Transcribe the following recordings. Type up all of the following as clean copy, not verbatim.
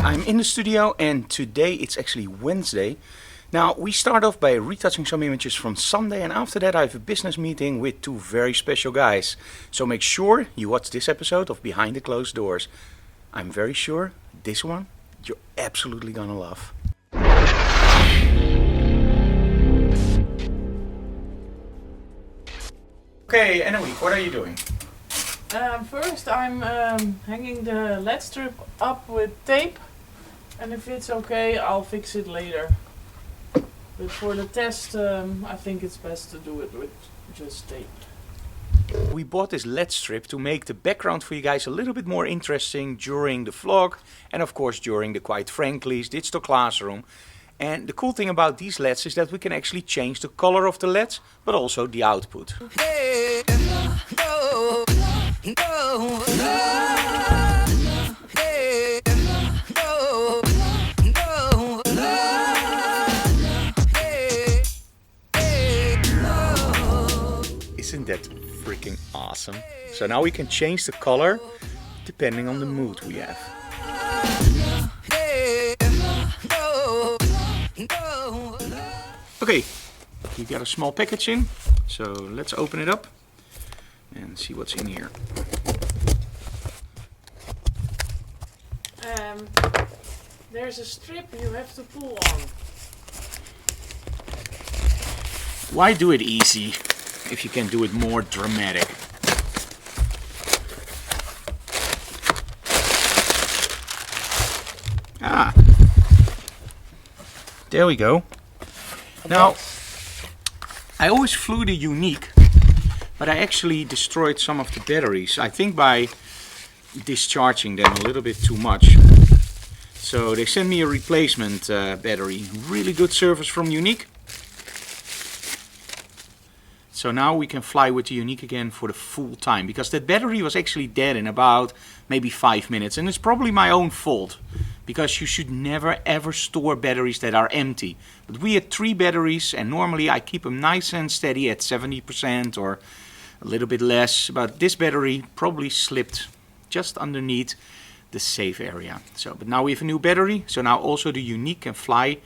I'm in the studio and today it's actually Wednesday. Now we start off by retouching some images from Sunday, and after that I have a business meeting with two very special guys. So make sure you watch this episode of Behind the Closed Doors. I'm very sure this one you're absolutely gonna love. Okay, Annelie, what are you doing? First I'm hanging the LED strip up with tape, and if it's okay I'll fix it later. But for the test I think it's best to do it with just tape. We bought this LED strip to make the background for you guys a little bit more interesting during the vlog and of course during the Quite Frankly's digital classroom. And the cool thing about these LEDs is that we can actually change the color of the LEDs, but also the output. Isn't that freaking awesome? So now we can change the color depending on the mood we have. Okay, we got a small package in, so let's open it up and see what's in here. There's a strip you have to pull on. Why do it easy if you can do it more dramatic? Ah, there we go. Now, I always flew the Unique, but I actually destroyed some of the batteries. I think by discharging them a little bit too much. So they sent me a replacement battery. Really good service from Unique. So now we can fly with the Unique again for the full time, because that battery was actually dead in about maybe 5 minutes, and it's probably my own fault, because you should never ever store batteries that are empty. But we had 3 batteries and normally I keep them nice and steady at 70% or a little bit less, but this battery probably slipped just underneath the safe area. But now we have a new battery, so now also the Unique can fly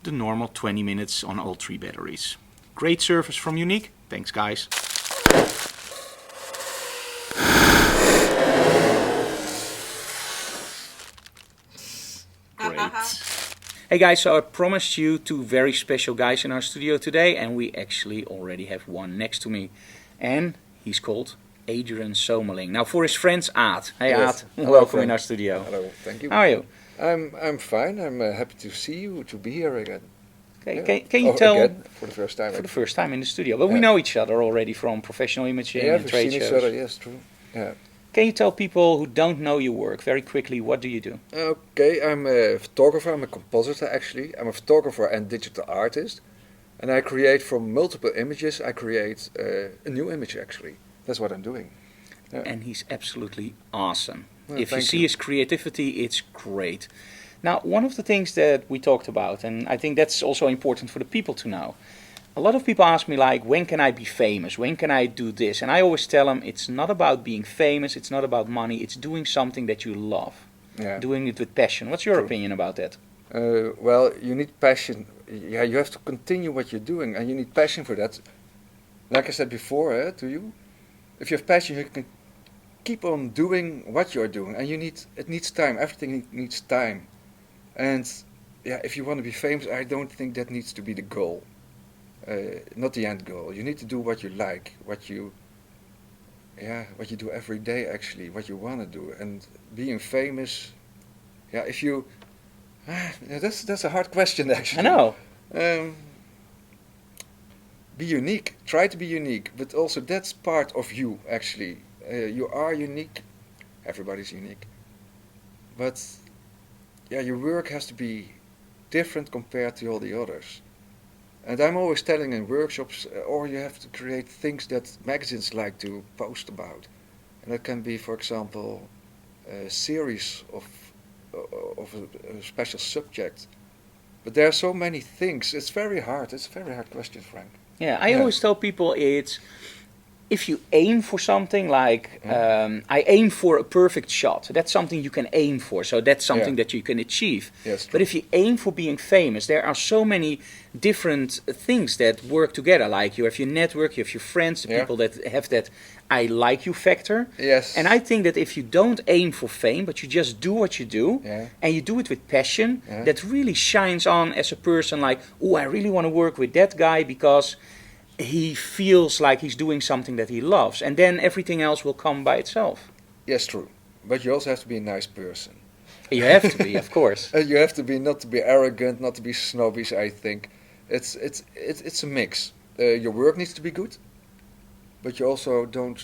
the normal 20 minutes on all 3 batteries. Great service from Unique. Thanks, guys. Great. Hey guys, so I promised you 2 very special guys in our studio today, and we actually already have one next to me. And he's called Adrian Sommeling. Now for his friends Aad. Hey yes. Aad, welcome in our studio. Hello, thank you. How are you? I'm fine. I'm happy to see you, to be here again. Okay. Yeah. Can you tell again, for the first time? For the first time in the studio, but we know each other already from professional imaging and we've trade seen shows. each other. Yes, true. Yeah. Can you tell people who don't know your work very quickly, what do you do? Okay, I'm a photographer. I'm a compositor actually. I'm a photographer and digital artist, and I create from multiple images. I create a new image actually. That's what I'm doing. Yeah. And he's absolutely awesome. Well, if you see you. his creativity, it's great. Now, one of the things that we talked about, and I think that's also important for the people to know. A lot of people ask me like, when can I be famous? When can I do this? And I always tell them, it's not about being famous, it's not about money, it's doing something that you love. Yeah. Doing it with passion. What's your True. opinion about that? Well, you need passion. Yeah, you have to continue what you're doing, and you need passion for that. Like I said before, to you, if you have passion, you can keep on doing what you're doing, and it needs time. Everything needs time. And yeah, if you want to be famous, I don't think that needs to be the goal, not the end goal. You need to do what you like, what you do every day actually, what you want to do. And being famous, yeah, if you, that's a hard question actually. I know. Be unique. Try to be unique, but also that's part of you actually. You are unique. Everybody's unique, but. Yeah, your work has to be different compared to all the others. And I'm always telling in workshops, or you have to create things that magazines like to post about. And that can be, for example, a series of a special subject. But there are so many things. It's very hard. It's a very hard question, Frank. Yeah, I always tell people if you aim for something like I aim for a perfect shot, that's something you can aim for. So that's something that you can achieve. Yes, but if you aim for being famous, there are so many different things that work together. Like you have your network, you have your friends, the people that have that I like you factor. Yes. And I think that if you don't aim for fame, but you just do what you do, and you do it with passion, that really shines on as a person. Like, oh, I really want to work with that guy because he feels like he's doing something that he loves, and then everything else will come by itself. Yes, true. But you also have to be a nice person. You have to be, of course. You have to be, not to be arrogant, not to be snobbish. I think it's a mix. Your work needs to be good, but you also don't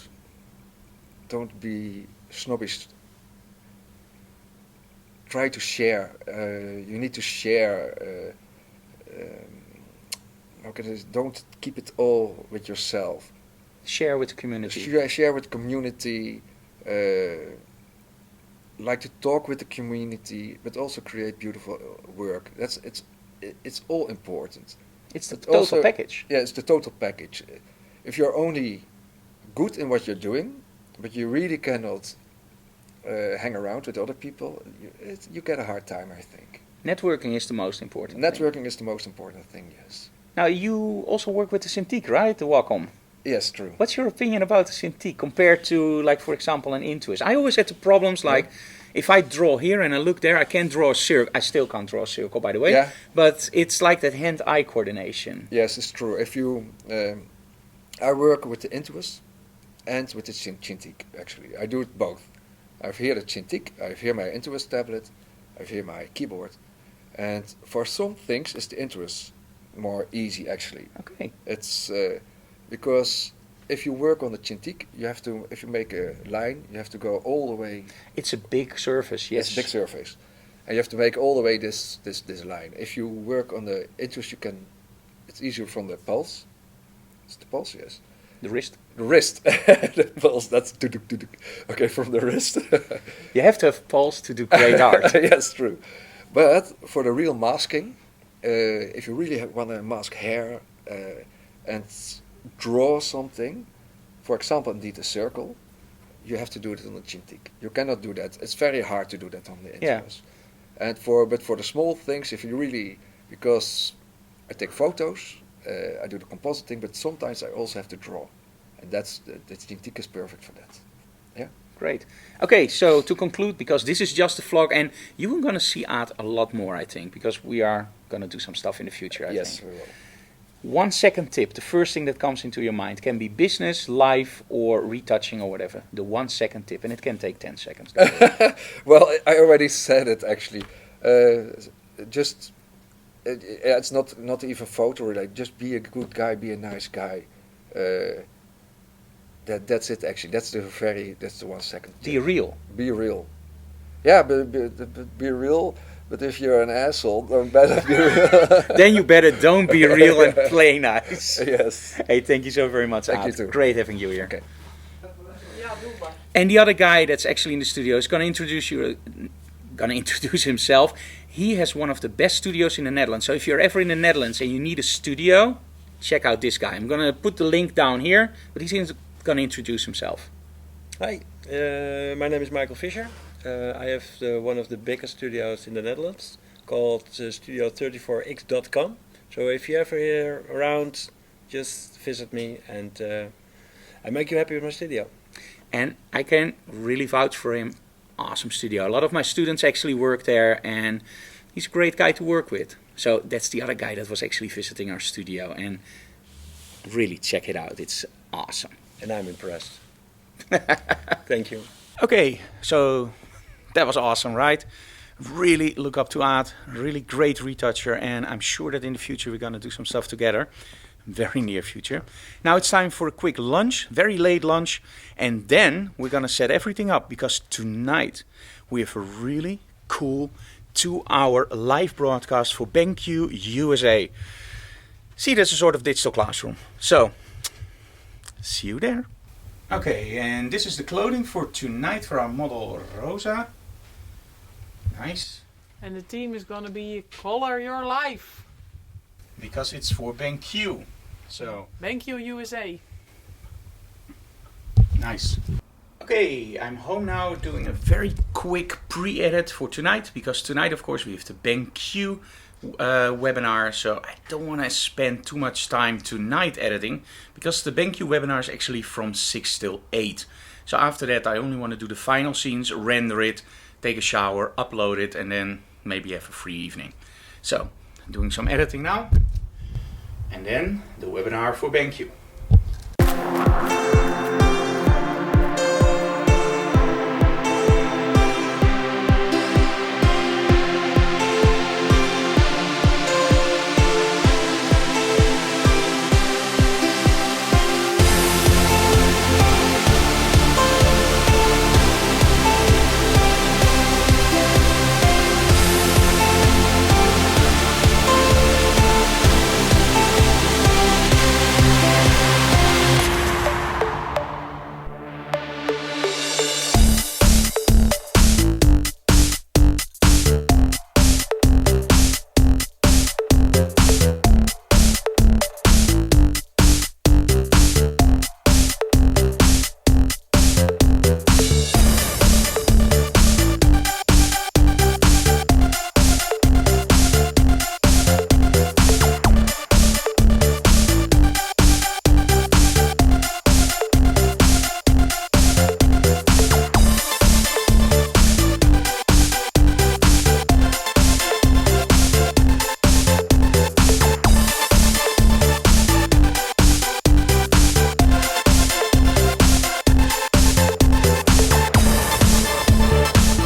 be snobbish. Try to share. You need to share. Don't keep it all with yourself. Share with the community. Share with the community. Like to talk with the community, but also create beautiful work. It's all important. It's the total package. Yeah, it's the total package. If you're only good in what you're doing, but you really cannot hang around with other people, you get a hard time, I think. Networking is the most important Networking is the most important thing, yes. Now, you also work with the Cintiq, right? The Wacom. Yes, true. What's your opinion about the Cintiq compared to, like, for example, an Intuos? I always had the problems, like, if I draw here and I look there, I can't draw a circle. I still can't draw a circle, by the way. Yeah. But it's like that hand-eye coordination. Yes, it's true. If you, I work with the Intuos and with the Cintiq, actually. I do it both. I have here the Cintiq, I have here my Intuos tablet, I have here my keyboard. And for some things, it's the Intuos more easy, actually. Okay. It's because if you work on the Cintiq, you have to, if you make a line, you have to go all the way. It's a big surface, yes. It's a big surface. And you have to make all the way this line. If you work on the Intuos, you can, it's easier from the pulse. It's the pulse, yes. The wrist. The wrist. The pulse, that's tuduk. Okay, from the wrist. You have to have pulse to do great art. Yes, true. But for the real masking, if you really want to mask hair and draw something, for example, indeed a circle, you have to do it on the Cintiq. You cannot do that. It's very hard to do that on the Intuos. Yeah. And but for the small things, if you really, because I take photos, I do the compositing, but sometimes I also have to draw, and that's the Cintiq is perfect for that. Yeah. Great. Okay, so to conclude, because this is just a vlog, and you are going to see art a lot more, I think, because we are going to do some stuff in the future, I think. Yes, we will. 1 second tip, the first thing that comes into your mind, can be business, life, or retouching or whatever. The 1 second tip, and it can take 10 seconds. Well, I already said it, actually. It's not even photo related. Just be a good guy, be a nice guy. That's it, actually. That's the 1 second tip. Be real. Be real. Yeah, be real. But if you're an asshole, then better be real. Then you better don't be real and play nice. Yes. Hey, thank you so very much, Thank you Aad. too. Great having you here. Okay. Ja, doe maar. And the other guy that's actually in the studio is going to introduce himself. He has one of the best studios in the Netherlands. So if you're ever in the Netherlands and you need a studio, check out this guy. I'm going to put the link down here, but he's going to introduce himself. Hi, my name is Michael Fischer. I have one of the biggest studios in the Netherlands called studio34x.com. So if you ever here around, just visit me and I make you happy with my studio. And I can really vouch for him. Awesome studio. A lot of my students actually work there, and he's a great guy to work with. So that's the other guy that was actually visiting our studio, and really check it out. It's awesome. And I'm impressed. Thank you. Okay, so that was awesome, right? Really look up to Aad, really great retoucher, and I'm sure that in the future we're going to do some stuff together. Very near future. Now it's time for a quick lunch, very late lunch, and then we're going to set everything up, because tonight we have a really cool 2-hour live broadcast for BenQ-USA. See, that's a sort of digital classroom. So, see you there. Okay, and this is the clothing for tonight for our model Rosa. Nice. And the theme is gonna be Color Your Life. Because it's for BenQ. So BenQ-USA. Nice. Okay, I'm home now doing a very quick pre-edit for tonight, because tonight of course we have the BenQ webinar, so I don't want to spend too much time tonight editing, because the BenQ webinar is actually from 6 till 8. So after that I only want to do the final scenes, render it, take a shower, upload it, and then maybe have a free evening. So I'm doing some editing now, and then the webinar for BenQ.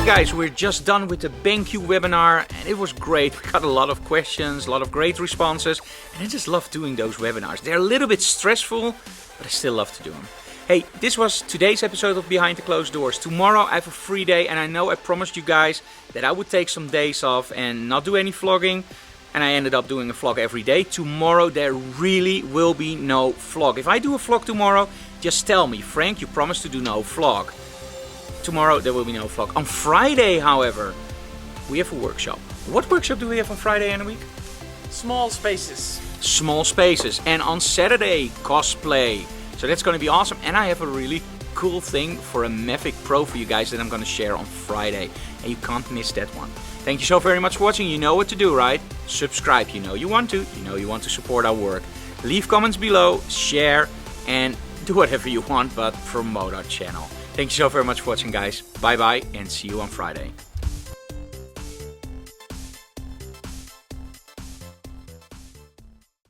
Guys, we're just done with the BenQ webinar and it was great. We got a lot of questions, a lot of great responses, and I just love doing those webinars. They're a little bit stressful, but I still love to do them. Hey, this was today's episode of Behind the Closed Doors. Tomorrow I have a free day, and I know I promised you guys that I would take some days off and not do any vlogging, and I ended up doing a vlog every day. Tomorrow there really will be no vlog. If I do a vlog tomorrow, just tell me, Frank, you promised to do no vlog. Tomorrow there will be no vlog. On Friday, however, we have a workshop. What workshop do we have on Friday in a week? Small spaces. Small spaces. And on Saturday, cosplay. So that's going to be awesome. And I have a really cool thing for a Mavic Pro for you guys that I'm going to share on Friday. And you can't miss that one. Thank you so very much for watching. You know what to do, right? Subscribe. You know you want to. You know you want to support our work. Leave comments below, share, and do whatever you want, but promote our channel. Thank you so very much for watching, guys. Bye bye, and see you on Friday.